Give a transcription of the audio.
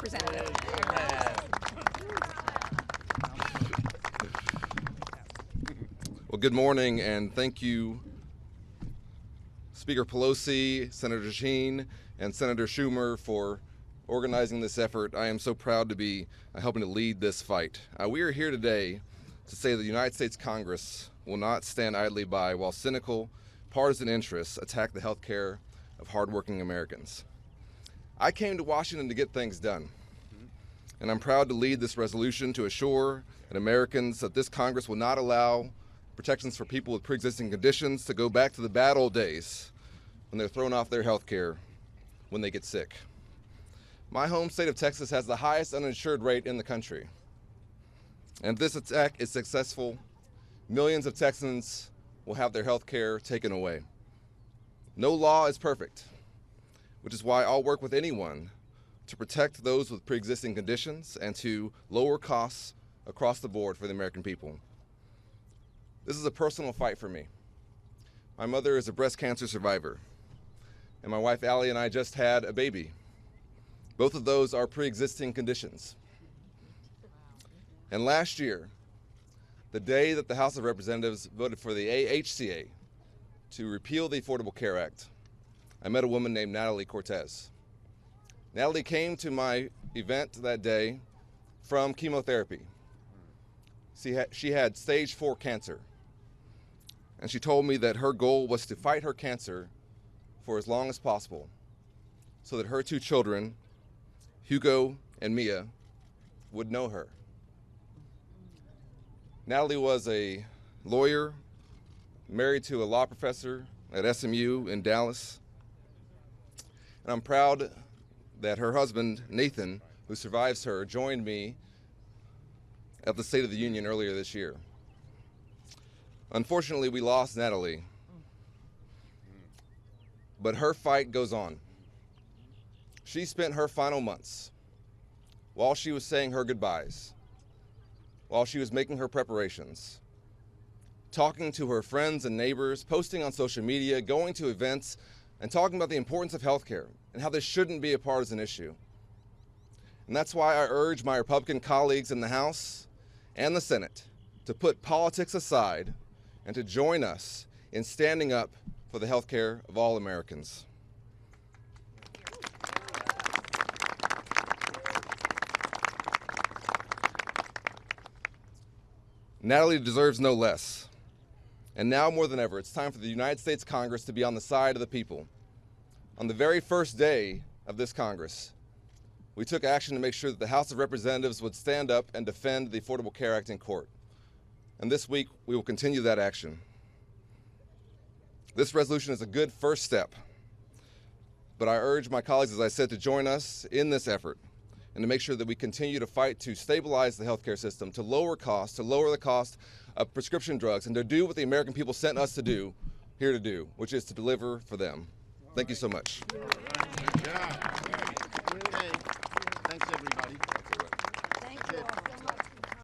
Representative. Well, good morning, and thank you, Speaker Pelosi, Senator Sheen, and Senator Schumer for organizing this effort. I am so proud to be helping to lead this fight. We are here today to say that the United States Congress will not stand idly by while cynical, partisan interests attack the health care of hardworking Americans. I came to Washington to get things done, and I'm proud to lead this resolution to assure that this Congress will not allow protections for people with pre-existing conditions to go back to the bad old days when they're thrown off their health care when they get sick. My home state of Texas has the highest uninsured rate in the country. And if this attack is successful, millions of Texans will have their health care taken away. No law is perfect, which is why I'll work with anyone to protect those with pre-existing conditions and to lower costs across the board for the American people. This is a personal fight for me. My mother is a breast cancer survivor, and my wife Allie and I just had a baby. Both of those are pre-existing conditions. And last year, the day that the House of Representatives voted for the AHCA to repeal the Affordable Care Act, I met a woman named Natalie Cortez. Natalie came to my event that day from chemotherapy. She had stage 4 cancer. And she told me that her goal was to fight her cancer for as long as possible so that her 2 children, Hugo and Mia, would know her. Natalie was a lawyer, married to a law professor at SMU in Dallas. And I'm proud that her husband, Nathan, who survives her, joined me at the State of the Union earlier this year. Unfortunately, we lost Natalie, but her fight goes on. She spent her final months, while she was saying her goodbyes, while she was making her preparations, talking to her friends and neighbors, posting on social media, going to events, and talking about the importance of healthcare and how this shouldn't be a partisan issue. And that's why I urge my Republican colleagues in the House and the Senate to put politics aside and to join us in standing up for the health care of all Americans. Natalie deserves no less. And now more than ever, it's time for the United States Congress to be on the side of the people. On the very first day of this Congress, we took action to make sure that the House of Representatives would stand up and defend the Affordable Care Act in court. And this week, we will continue that action. This resolution is a good first step, but I urge my colleagues, as I said, to join us in this effort and to make sure that we continue to fight to stabilize the healthcare system, to lower costs, to lower the cost of prescription drugs, and to do what the American people sent us to do, here to do, which is to deliver for them. Thank you so much. Good job. Okay. Thanks, everybody. Thank you all so much.